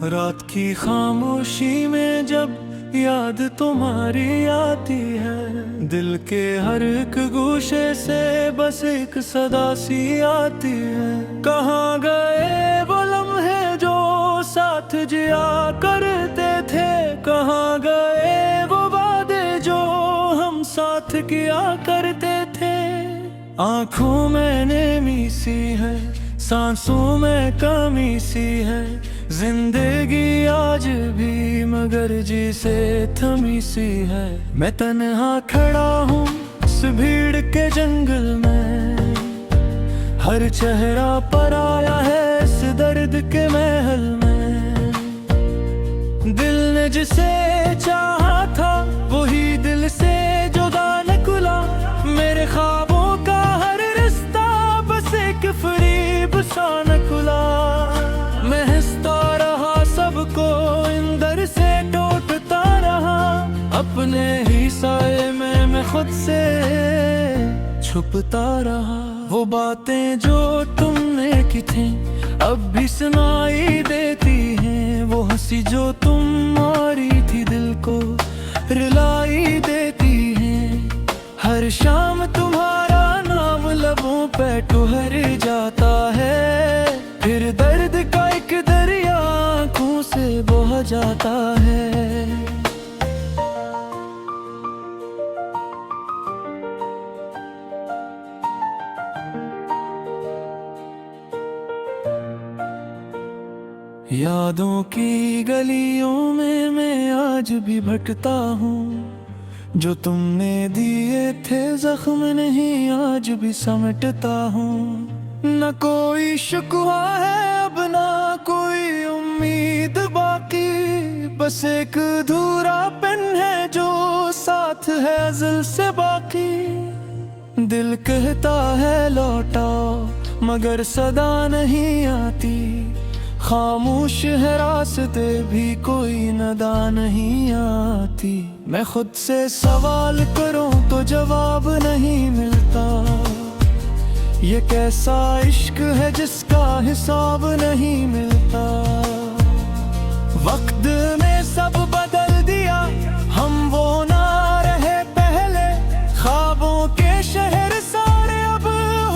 रात की खामोशी में जब याद तुम्हारी आती है, दिल के हर एक गोशे से बस एक सदा सी आती है। कहाँ गए वो लम्हे जो साथ जिया करते थे, कहाँ गए वो वादे जो हम साथ किया करते थे। आँखों में नेमी सी है, सांसों में कमी सी है, जिंदगी आज भी मगर जी से थमी सी है। मैं तन्हा खड़ा हूँ इस भीड़ के जंगल में, हर चेहरा पर आया है इस दर्द के महल में। दिल ने जिसे चाहा था वही दिल से जुदा निकला, मेरे ख्वाबों का हर रिश्ता बस एक फरीब सा निकला। मैं हंसता रहा सबको अंदर से टूटता रहा, अपने ही साए में मैं खुद से छुपता रहा। वो बातें जो तुमने की थी अब भी सुनाई देती हैं, वो हंसी जो तुम मारी थी दिल को रुलाई देती हैं। हर शाम तुम्हारा नाम लबों पे ठुहर जाता है, फिर दर्द का एक दरिया आँखों से बह जाता है। यादों की गलियों में मैं आज भी भटकता हूँ, जो तुमने दिए थे जख्म नहीं आज भी समेटता हूँ। न कोई शिकवा है अब ना कोई उम्मीद बाकी, बस एक अधूरापन है जो साथ है अज़ल से बाकी। दिल कहता है लौटाओ मगर सदा नहीं आती, खामोश है रास्ते भी कोई नदा नहीं आती। मैं खुद से सवाल करूं तो जवाब नहीं मिलता, ये कैसा इश्क है जिसका हिसाब नहीं मिलता। वक्त ने सब बदल दिया, हम वो ना रहे पहले, ख्वाबों के शहर सारे अब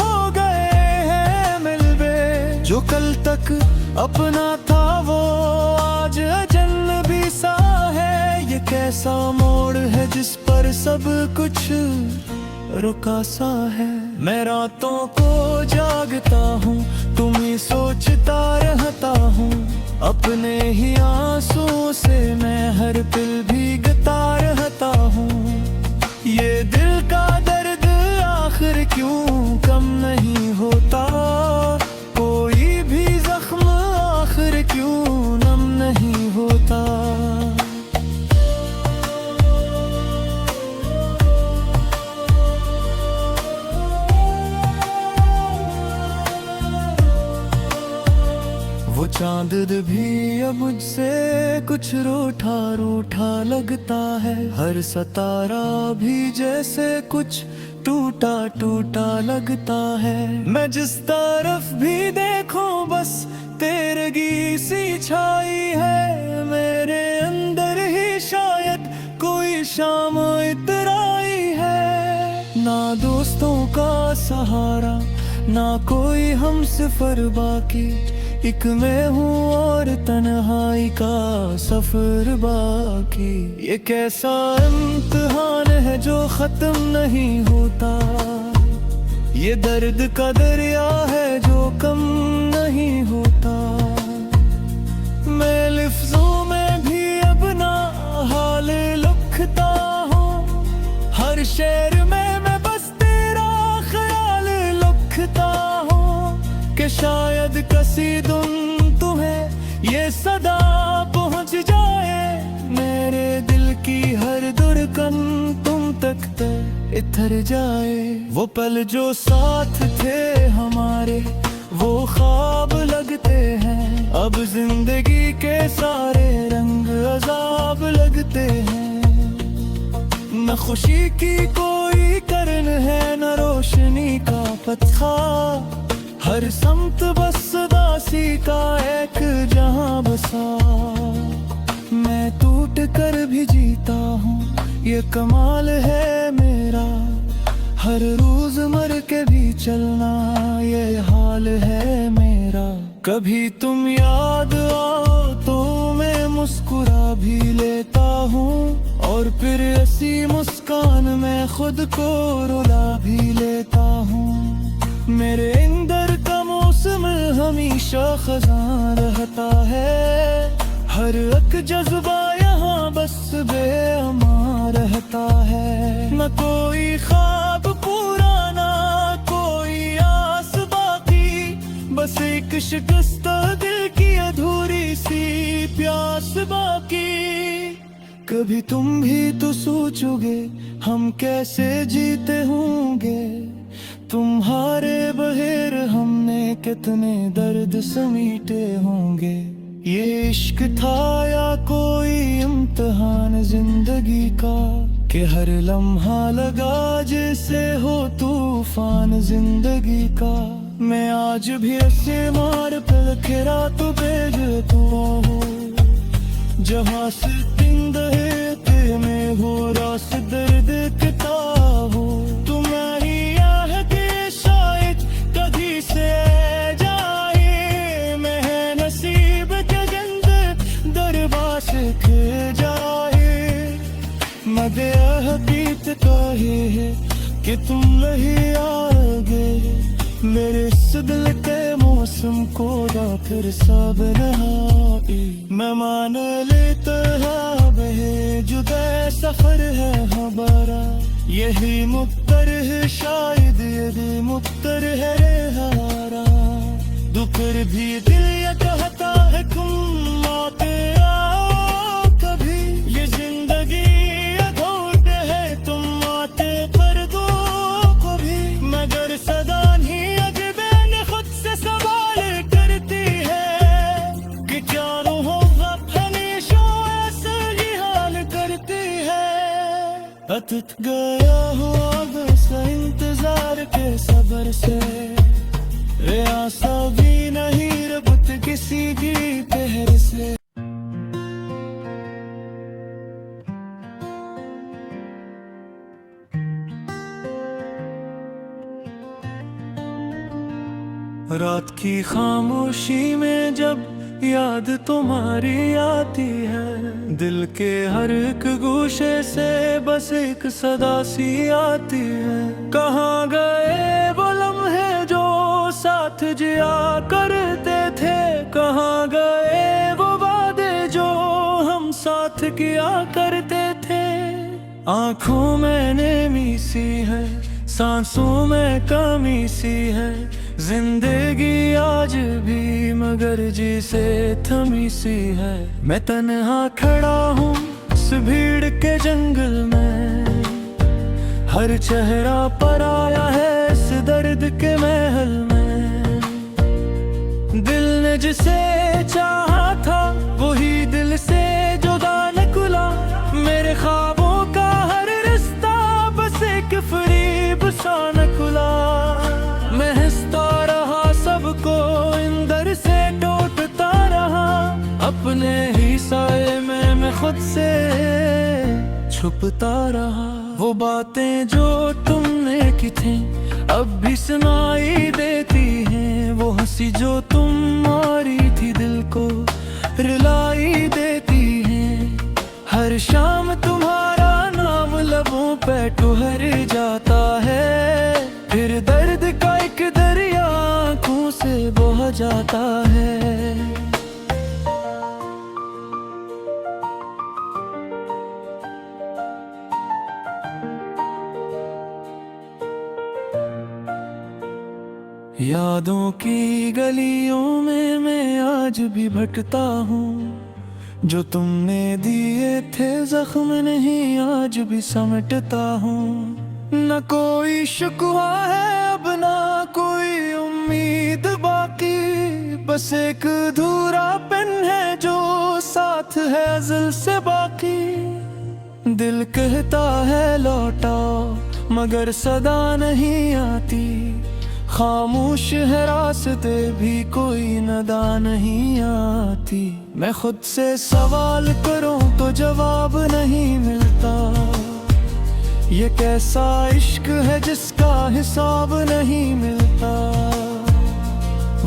हो गए हैं मिलवे। जो कल तक अपना था वो आज अजनबी सा है, ये कैसा मोड़ है जिस पर सब कुछ रुका सा है। मैं रातों को जागता हूँ तुम्हें सोचता रहता हूँ, अपने ही आंसुओं से मैं हर पल भीगता रहता हूँ। ये दिल का दर्द आखिर क्यों कम नहीं होता, कोई भी जख्म आखिर क्यों नम नहीं होता। वो चांद भी अब मुझसे कुछ रूठा रूठा लगता है, हर सितारा भी जैसे कुछ टूटा टूटा लगता है। मैं जिस तरफ भी देखूं बस तेरगी सी छाई है, मेरे अंदर ही शायद कोई शाम इतराई है। ना दोस्तों का सहारा ना कोई हम सफर बाकी, एक मैं हूँ और तन्हाई का सफर बाकी। ये कैसा इम्तिहान है जो खत्म नहीं होता, ये दर्द का दरिया है जो कम नहीं होता। मैं लफ्जों में भी अपना हाल लिखता हूँ, हर शेर में मैं बस तेरा ख्याल लिखता हूँ। कि शायद कसीदुन तुम्हें ये सदा पहुँच जाए, मेरे दिल की हर धड़कन तुम तक इतर जाए। वो पल जो साथ थे हमारे वो ख्वाब लगते हैं, अब जिंदगी के सारे रंग अजाब लगते हैं। न खुशी की कोई करन है न रोशनी का पत्थर, हर समत बस सदा उदासी का एक जहां बसा। मैं टूट कर भी जीता हूँ, ये कमाल है मेरा। हर रोज मर के भी चलना, ये हाल है मेरा। कभी तुम याद आओ तो मैं मुस्कुरा भी लेता हूँ, और फिर ऐसी मुस्कान में खुद को रुला भी लेता हूँ। मेरे अंदर का मौसम हमेशा खज़ां रहता है। हर एक जज्बा यहाँ बस बेअमा रहता है। न कोई ख्वाब पूरा, ना कोई आस बाकी, बस एक शिकस्त दिल की अधूरी सी प्यास बाकी। कभी तुम भी तो सोचोगे हम कैसे जीते होंगे। तुम्हारे बगैर हमने कितने दर्द समीटे होंगे। ये इश्क था या कोई इम्तिहान जिंदगी का, कि हर लम्हा लगा जैसे हो तूफान जिंदगी का। मैं आज भी ऐसे मार पे खिरा तो भेजता हूँ, जहाँ से दिन दहे में हो रास दर्द किता हो। तुम्हारी आह के शायद कभी से जाए, मैं नसीब के जंद दरबार से खे जाए। मगे हकीकत कहे है कि तुम नहीं आओगे, मेरे इस दिल के मौसम को ना फिर सब नहाए। मैं मान लेता है जुदा सफर है हमारा, यही मुक्तर है शायद, यही मुक्तर है हारा। दोपहर भी दिल ये कहता है तुम आते आओ कभी। ये जिंदगी अधूर है तुम आते कर दो कभी। मगर सदा नहीं अजबे खुद से सवाल करती है कि क्या होगा हमेशा ऐसा ही हाल करती है। अतीत गया हुआ बस इंतजार के सबर से, आशा भी नहीं रबत किसी की पहर से। रात की खामोशी में जब याद तुम्हारी आती है, दिल के हर एक गोशे से बस एक सदा सी आती है। कहाँ गए वो लम्हे जो साथ जिया करते थे, कहाँ गए वो वादे जो हम साथ किया करते थे। आँखों में नमी सी है, सांसों में कमी सी है, जिंदगी आज भी मगर जी से थमी सी है। मैं तन्हा खड़ा हूँ इस भीड़ के जंगल में, हर चेहरा पर आया है इस दर्द के महल में। दिल ने जिसे चाहा था वही दिल से जुदा निकला। मेरे ख्वाबों का हर रिश्ता बस एक फरीब सा निकला। मैं हंसता रहा सबको अंदर से टूटता रहा, अपने ही साए में मैं खुद से छुपता रहा। वो बातें जो तुमने की थी अब भी सुनाई देती हैं, वो हंसी जो तुम मारी थी दिल को रुलाई देती हैं। हर शाम तुम्हारा नाम लबों पे ठहर जाता है, फिर दर्द का एक दरिया आँखों से बह जाता है। यादों की गलियों में मैं आज भी भटकता हूँ, जो तुमने दिए थे जख्म नहीं आज भी समेटता हूँ। न कोई शिकवा है अब ना कोई उम्मीद बाकी, बस एक अधूरापन है जो साथ है अज़ल से बाकी। दिल कहता है लौटाओ मगर सदा नहीं आती, खामोश है रास्ते भी कोई नदा नहीं आती। मैं खुद से सवाल करूं तो जवाब नहीं मिलता। ये कैसा इश्क है जिसका हिसाब नहीं मिलता।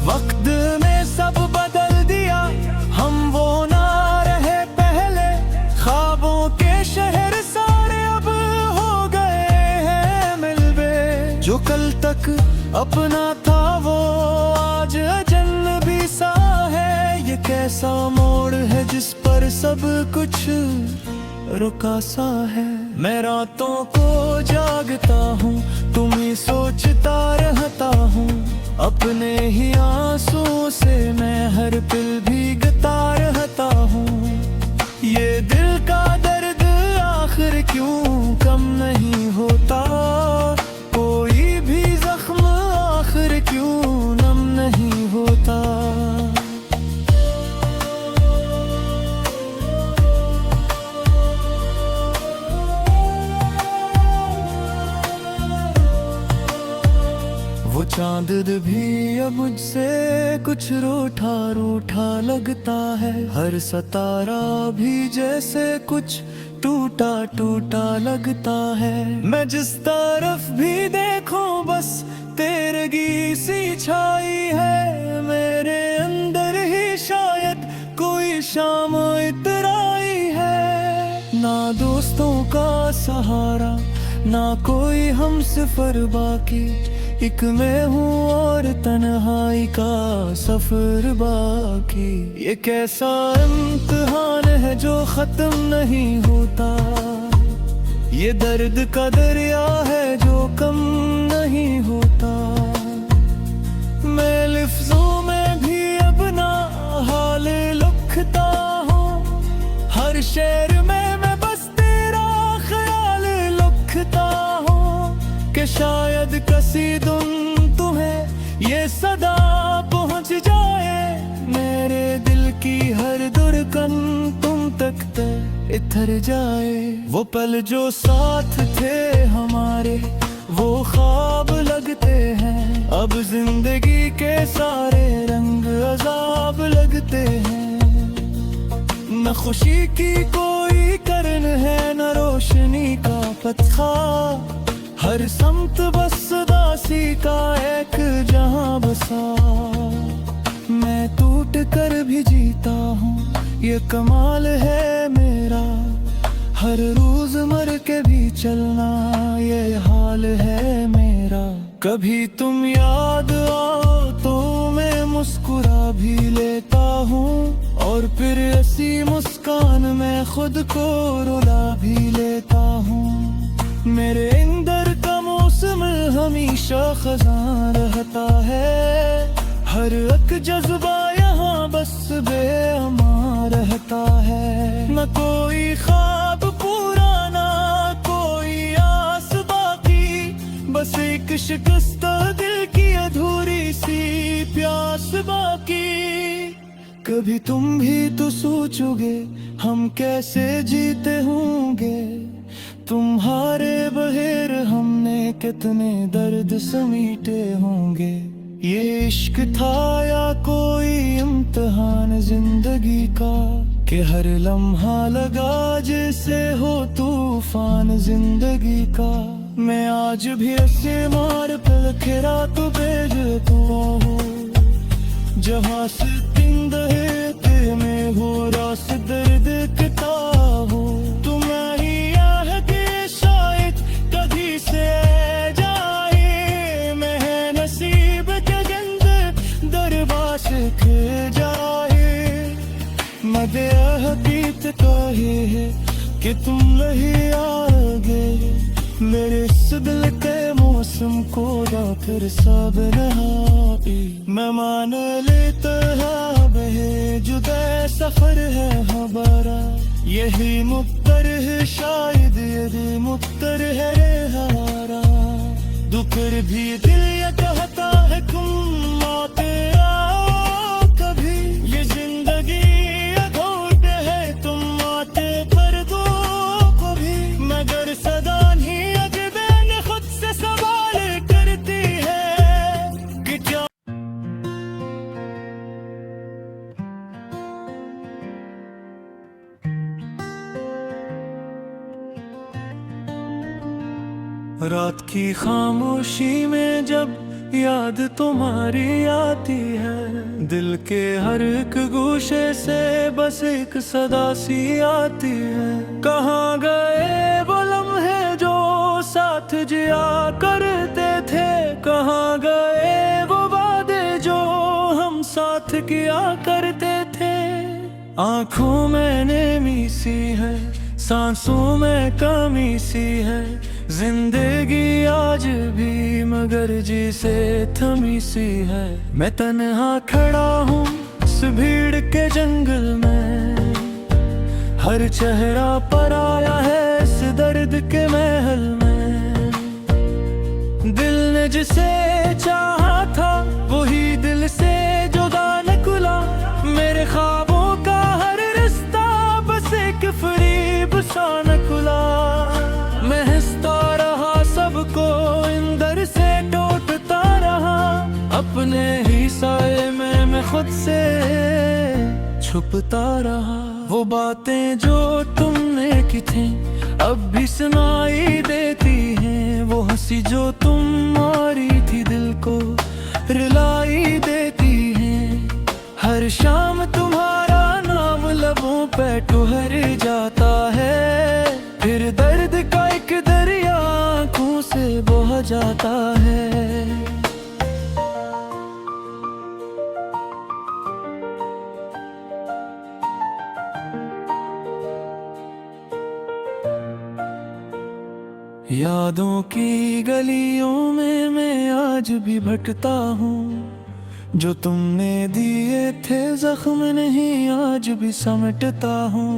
वक्त ने सब बदल दिया, हम वो ना रहे पहले। ख्वाबों के शहर सारे अब हो गए हैं मिलवे। जो कल तक अपना था वो आज अजनबी सा है। ये कैसा मोड़ है जिस पर सब कुछ रुका सा है। मैं रातों को जागता हूँ, तुम्हें सोचता रहता हूँ। अपने ही आंसुओं से मैं हर पल भीगता रहता हूँ। ये दिल का दर्द आखिर क्यों कम नहीं होता। कोई भी जख्म आखिर क्यों नम नहीं होता। वो चांद भी अब मुझसे कुछ रूठा रूठा लगता है। हर सितारा भी जैसे कुछ टूटा टूटा लगता है। मैं जिस तरफ भी देखूं बस तेरगी सी छाई है। मेरे अंदर ही शायद कोई शाम इतराई है। ना दोस्तों का सहारा, ना कोई हम सफर बाकी। एक मैं हूँ और तन्हाई का सफर बाकी। ये कैसा इम्तिहान है जो खत्म नहीं होता। ये दर्द का दरिया है जो कम नहीं होता। मैं लफ्जों में भी अपना हाल लिखता हूँ। हर शेर में मैं बस तेरा ख्याल लिखता हूँ। कि शायद कसीदुन तुम्हें ये सदा पहुँच जाए। मेरे दिल की हर धड़कन तुम तक इतर जाए। वो पल जो साथ थे हमारे वो ख्वाब लगते हैं। अब जिंदगी के सारे रंग अजाब लगते हैं। न खुशी की कोई करन है न रोशनी का पत्थर। हर समत बस दासी का एक जहां बसा। मैं टूट कर भी जीता हूँ, ये कमाल है मेरा। हर रोज मर के भी चलना ये हाल है मेरा। कभी तुम याद आओ तो मैं मुस्कुरा भी लेता हूँ। और फिर ऐसी मुस्कान में खुद को रुला भी लेता हूँ। मेरे अंदर का मौसम हमेशा खज़ां रहता है। हर एक जज्बा यहाँ बस बेअमां रहता है। न कोई ख्वाब पूरा ना कोई आस बाकी। बस एक शिकस्त दिल की अधूरी सी प्यास बाकी। कभी तुम भी तो सोचोगे हम कैसे जीते होंगे। तुम्हारे बगैर हमने कितने दर्द समीटे होंगे। ये इश्क था या कोई इम्तिहान जिंदगी का। कि हर लम्हा लगा जैसे हो तूफान जिंदगी का। मैं आज भी ऐसे मार पल खिरा तो भेजता हूँ। जहाँ से दिन दहे में हो रास दर्द किता हो। तुम्हारी आह के शायद कभी से जाए। मैं नसीब के गंद दरबार से खे जाए। मदे हकीकत कहे है कि तुम नहीं आओगे। मेरे इस दिल के मौसम को या फिर सब नहाई। मैं मान लेता है बहे जुदा सफर है हमारा। यही मुक्तर है शायद यही मुक्तर है हमारा। दुकर भी दिल ये कहता है तुम आते आओ कभी। ये जिंदगी अधूर है तुम आते पर दो कभी। मगर सदा नहीं अजबे ने खुद से सवाल करती है रात की खामोशी में जब याद तुम्हारी आती है, दिल के हर एक गोशे से बस एक सदा सी आती है। कहाँ गए वो लम्हे जो साथ जिया करते थे, कहाँ गए वो वादे जो हम साथ किया करते थे। आँखों में नेमी सी है, सांसों में कमी सी है, जिंदगी आज भी मगर जी से थमी सी है। मैं तन्हा खड़ा हूँ इस भीड़ के जंगल में, हर चेहरा पर आया है इस दर्द के महल में। दिल ने जिसे चाहा था वही दिल से जुदा निकला, मेरे ख्वाबों का हर रिश्ता बस एक फरीब सा निकला। मैं हंसता रहा सबको अंदर से टूटता रहा, अपने ही साए में मैं खुद से छुपता रहा। वो बातें जो तुमने की थी अब भी सुनाई देती हैं, वो हंसी जो तुम मारी थी दिल को रुलाई देती हैं। हर शाम तुम्हारा नाम लबों पे ठुहर जाता है, फिर दर्द का एक दरिया आँखों से बह जाता है। यादों की गलियों में मैं आज भी भटकता हूँ, जो तुमने दिए थे जख्म नहीं आज भी समेटता हूँ।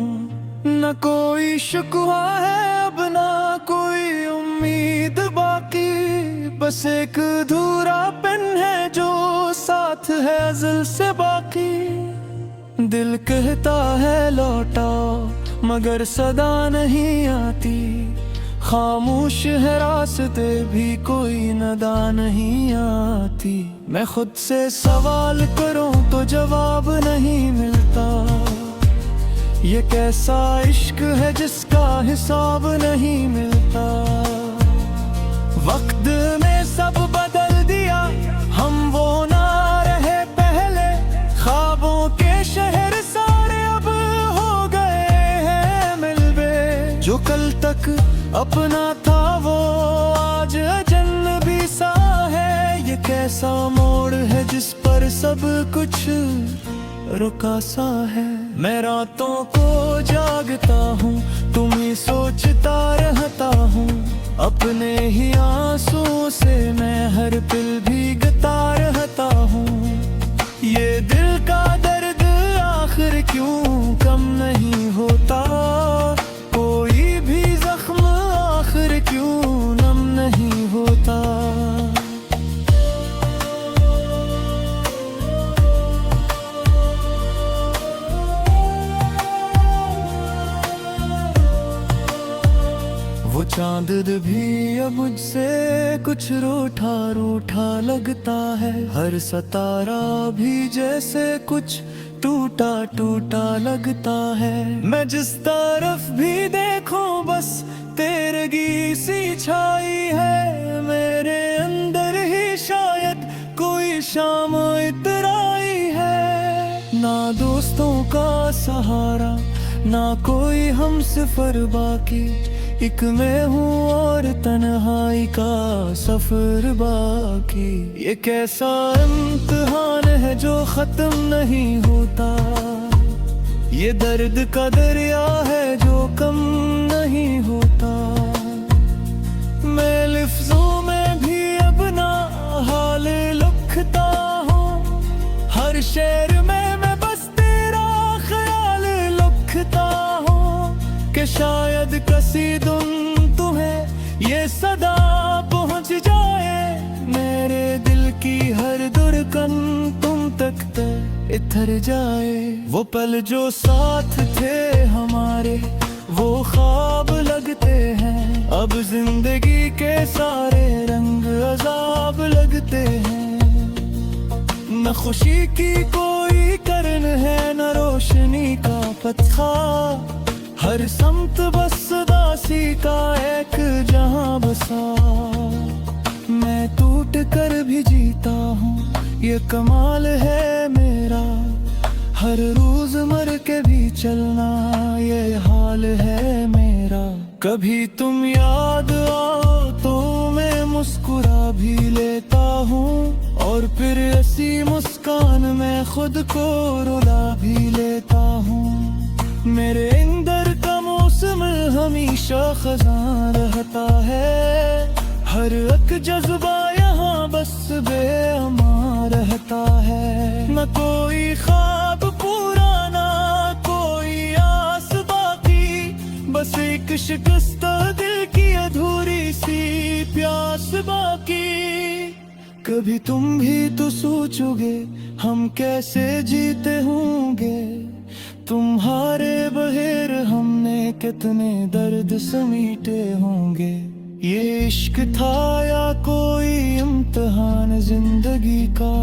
न कोई शिकवा है अब ना कोई उम्मीद बाकी, बस एक अधूरा पेन है जो साथ है अज़ल से बाकी। दिल कहता है लौटाओ मगर सदा नहीं आती, खामोश है रास्ते भी कोई नदा नहीं आती। मैं खुद से सवाल करूं तो जवाब नहीं मिलता, ये कैसा इश्क है जिसका हिसाब नहीं मिलता। वक्त ने सब बदल दिया, हम वो ना रहे पहले, ख्वाबों के शहर सारे अब हो गए हैं मिलबे। जो कल तक अपना था वो आज अजनबी सा है, ये कैसा मोड़ है जिस पर सब कुछ रुका सा है। मैं रातों को जागता हूँ तुम्हें सोचता रहता हूँ, अपने ही आंसुओं से मैं हर पल भीगता रहता हूँ। ये दिल का दर्द आखिर क्यों कम नहीं होता, कोई भी जख्म आखिर क्यों नम नहीं होता। वो चांद भी अब मुझसे कुछ रूठा रूठा लगता है, हर सितारा भी जैसे कुछ टूटा टूटा लगता है। मैं जिस तरफ भी देखूं बस तेरगी सी छाई है, मेरे अंदर ही शायद कोई शाम इतराई है। ना दोस्तों का सहारा ना कोई हम सफर बाकी, एक मैं हूँ और तन्हाई का सफर बाकी। ये कैसा इम्तिहान है जो खत्म नहीं होता, ये दर्द का दरिया है जो कम नहीं होता। मैं लफ्जों में भी अपना हाल लिखता हूँ, हर शेर में मैं बस तेरा ख्याल लिखता हूँ, कि शायद कसीदुन तुम्हें ये सदा पहुँच जाए। मेरे दिल की हर दुर्गन तुम तक इतर जाए। वो पल जो साथ थे हमारे वो ख्वाब लगते हैं, अब जिंदगी के सारे रंग अजाब लगते हैं। न खुशी की कोई करन है न रोशनी का पत्थर, हर समत बस दासी का एक जहां बस सा। मैं टूट कर भी जीता हूँ, ये कमाल है मेरा। हर रोज मर के भी चलना, ये हाल है मेरा। कभी तुम याद आओ तो मैं मुस्कुरा भी लेता हूँ, और फिर ऐसी मुस्कान में खुद को रुला भी लेता हूँ। मेरे अंदर का मौसम हमेशा खज़ां रहता है। हर एक जज्बा यहाँ बस बेअमा रहता है। न कोई ख्वाब पूरा, ना कोई आस बाकी, बस एक शिकस्त दिल की अधूरी सी प्यास बाकी। कभी तुम भी तो सोचोगे हम कैसे जीते होंगे। तुम्हारे बगैर हमने कितने दर्द समीटे होंगे। ये इश्क था या कोई इम्तिहान जिंदगी का,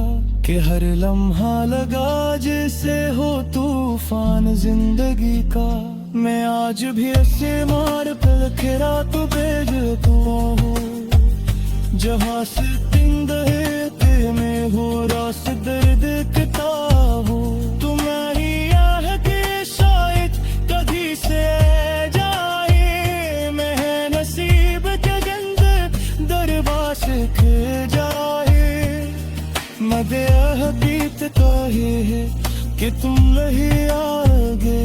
कि हर लम्हा लगा जैसे हो तूफान जिंदगी का। मैं आज भी ऐसे मार पे खिरा तो भेजता हूँ, जहाँ से दिन दहे में हो रास दर्द किता हो। तुम्हारी आह के शायद कभी से जाए, मैं नसीब के गंद दरबार से खे जाए। मदे हकीकत कहे है कि तुम नहीं आओगे,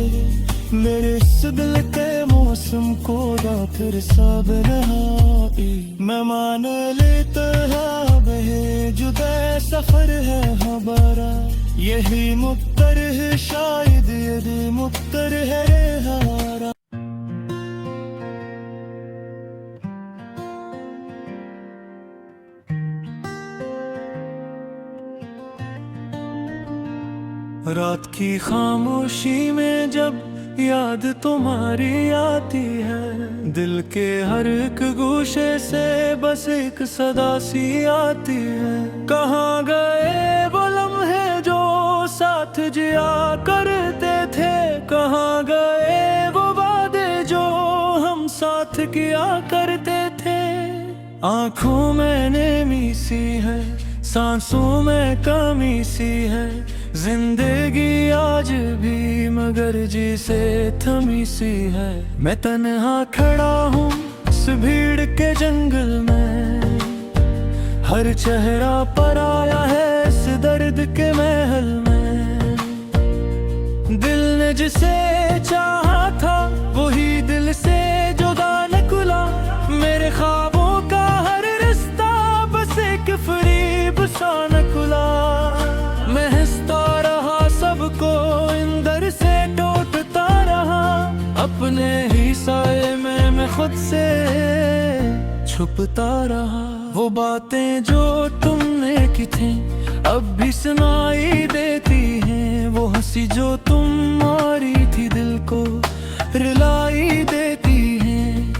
मेरे इस दिल के मौसम को दा फिर सब नहाई। मैं मान लेता है बहे जुदा सफर है हमारा, यही मुक्तर है शायद यदि मुक्तर है हमारा। रात की खामोशी में जब याद तुम्हारी आती है, दिल के हर एक गोशे से बस एक सदा सी आती है। कहाँ गए वो लम्हे जो साथ जिया करते थे, कहाँ गए वो वादे जो हम साथ किया करते थे। आँखों में नेमी सी है, सांसों में कमी सी है, जिंदगी आज भी मगर जी से थमी सी है। मैं तन्हा खड़ा हूँ इस भीड़ के जंगल में, हर चेहरा पर आया है इस दर्द के महल में। दिल ने जिसे चाहा था वही दिल से जुदा निकला, मेरे ख्वाबों का हर रिश्ता बस एक फरीब सा निकला। मैं हंसता रहा सबको अंदर से टूटता रहा, अपने ही साए में मैं खुद से छुपता रहा। वो बातें जो तुमने की थी अब भी सुनाई देती हैं, वो हंसी जो तुम मारी थी दिल को रुलाई देती हैं।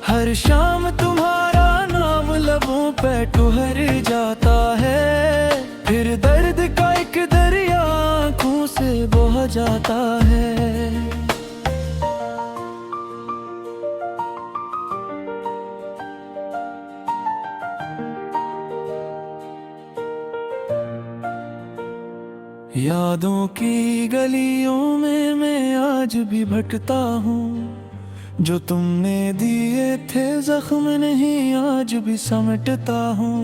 हर शाम तुम्हारा नाम लबों पे ठुहर जाता है, फिर दर्द का एक दरिया आँखों से बह जाता है। यादों की गलियों में मैं आज भी भटकता हूँ, जो तुमने दिए थे जख्म नहीं आज भी समेटता हूँ।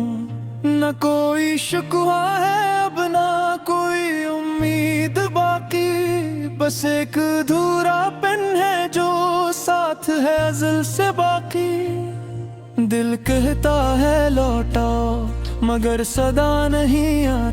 न कोई शिकवा है अब ना कोई उम्मीद बाकी, बस एक अधूरा पेन है जो साथ है अज़ल से बाकी। दिल कहता है लौटाओ मगर सदा नहीं आती।